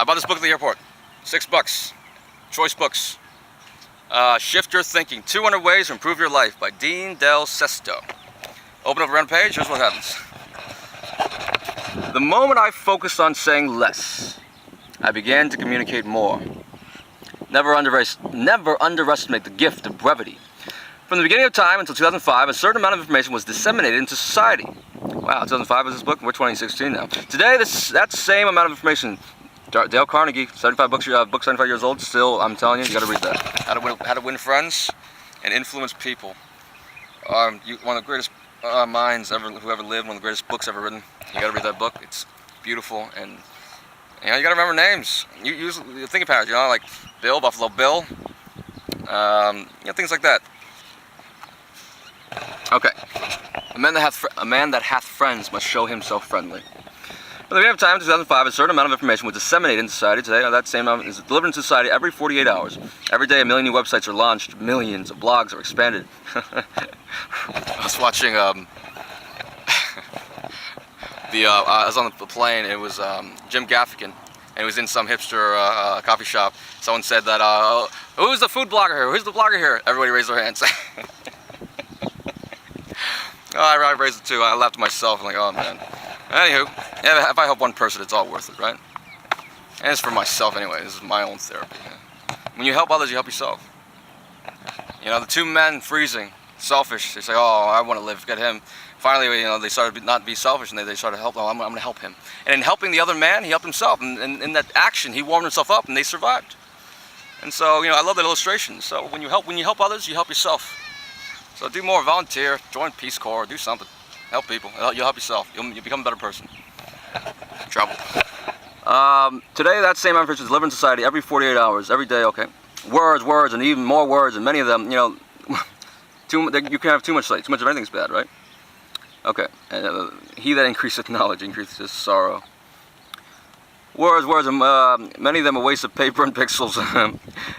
bought this book at the airport. $6. Choice Books. Shift Your Thinking. 200 Ways to Improve Your Life by Dean Del Sesto. Open up around the page, here's what happens. The moment I focused on saying less, I began to communicate more. Never underestimate the gift of brevity. From the beginning of time until 2005, a certain amount of information was disseminated into society. Wow, 2005 was this book? We're 2016 now. Today, that same amount of information. Dale Carnegie, 75 books, 75 years old, still, I'm telling you, you gotta read that. How to Win Friends and Influence People. One of the greatest minds who ever lived, one of the greatest books ever written. You gotta read that book. It's beautiful, and you gotta remember names. You think about it, like Bill, Buffalo Bill, things like that. Okay. A man that hath friends must show himself friendly. At the beginning of time, 2005, a certain amount of information was disseminated in society. Today, that same amount is delivered into society every 48 hours. Every day, a million new websites are launched. Millions of blogs are expanded. I was watching, I was on the plane. It was Jim Gaffigan, and he was in some hipster coffee shop. Someone said that, who's the food blogger here? Who's the blogger here? Everybody raised their hands. I raised it too. I laughed to myself. I'm like, oh man. Anywho, if I help one person, it's all worth it, right? And it's for myself anyway. This is my own therapy. When you help others, you help yourself. The two men freezing, selfish. They say, oh, I want to live. Get him. Finally, they started not to be selfish, and they started to help. Oh, I'm going to help him. And in helping the other man, he helped himself. And in that action, he warmed himself up, and they survived. And so, I love that illustration. So when you help others, you help yourself. So do more, volunteer, join Peace Corps, do something. Help people. You'll help yourself. You'll become a better person. Trouble. Today, that same information is delivered in society every 48 hours, every day. Okay. Words, and even more words, and many of them, you can have too much light. Too much of anything's bad, right? Okay. And, he that increaseth knowledge increaseth sorrow. Words, and many of them a waste of paper and pixels,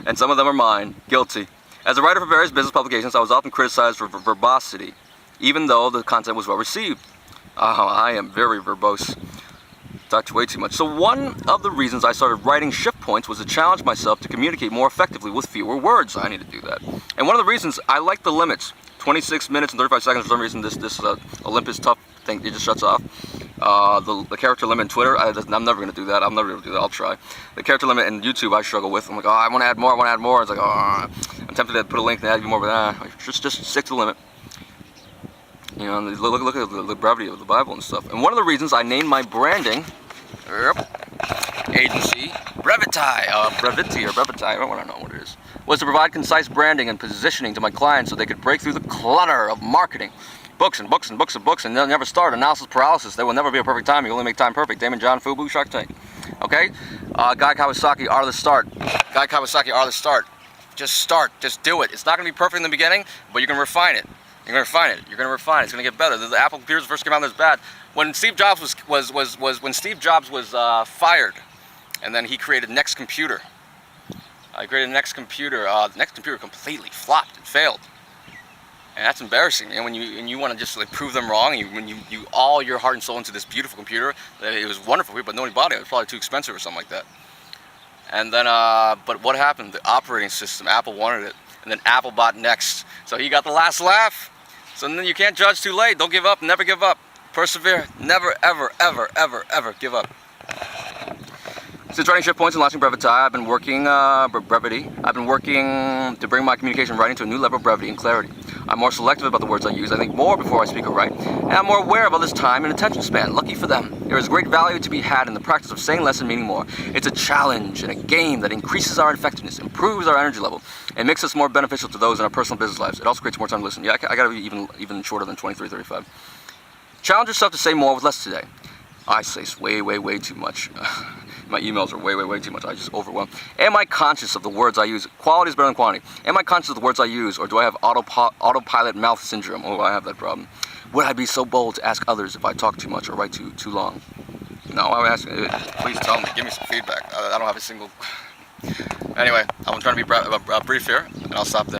and some of them are mine. Guilty. As a writer for various business publications, I was often criticized for verbosity, even though the content was well received. I am very verbose. Talked way too much. So one of the reasons I started writing shift points was to challenge myself to communicate more effectively with fewer words. I need to do that. And one of the reasons I like the limits, 26 minutes and 35 seconds. For some reason, this Olympus Tough thing, it just shuts off. The character limit in Twitter, I'm never going to do that. I'm never going to do that. I'll try. The character limit in YouTube, I struggle with. I'm like, oh, I want to add more. It's like, oh, I'm tempted to put a link and add more, but just stick to the limit. Look at the brevity of the Bible and stuff. And one of the reasons I named my branding agency Brevity, I don't want to know what it is, was to provide concise branding and positioning to my clients so they could break through the clutter of marketing. Books, and they'll never start. Analysis paralysis. There will never be a perfect time. You only make time perfect. Damon John, FUBU, Shark Tank. Okay? Guy Kawasaki, Art of the Start. Just start. Just do it. It's not going to be perfect in the beginning, but you can refine it. You're going to refine it. It's going to get better. The Apple computers first came out, it was bad. When Steve Jobs was fired, and then he created Next Computer. The Next Computer completely flopped and failed. And that's embarrassing, man. When you want to just prove them wrong, when you all your heart and soul into this beautiful computer, it was wonderful, but nobody bought it. It was probably too expensive or something like that. And then, but what happened? The operating system, Apple wanted it, and then Apple bought Next, so he got the last laugh. So then you can't judge too late. Don't give up. Never give up. Persevere. Never, ever, ever, ever, ever give up. Since writing shift points and launching Brevity, I've been working to bring my communication writing to a new level of brevity and clarity. I'm more selective about the words I use. I think more before I speak or write, and I'm more aware of others' time and attention span. Lucky for them. There is great value to be had in the practice of saying less and meaning more. It's a challenge and a game that increases our effectiveness, improves our energy level, and makes us more beneficial to those in our personal business lives. It also creates more time to listen. Yeah, I gotta be even shorter than 23:35. Challenge yourself to say more with less today. I say way too much. My emails are way too much. I just overwhelm. Am I conscious of the words I use? Quality is better than quantity. Am I conscious of the words I use, or do I have autopilot mouth syndrome? Oh, I have that problem. Would I be so bold to ask others if I talk too much or write too long? No, I'm asking. Please tell me. Give me some feedback. I don't have a single. Anyway, I'm trying to be brief here, and I'll stop there.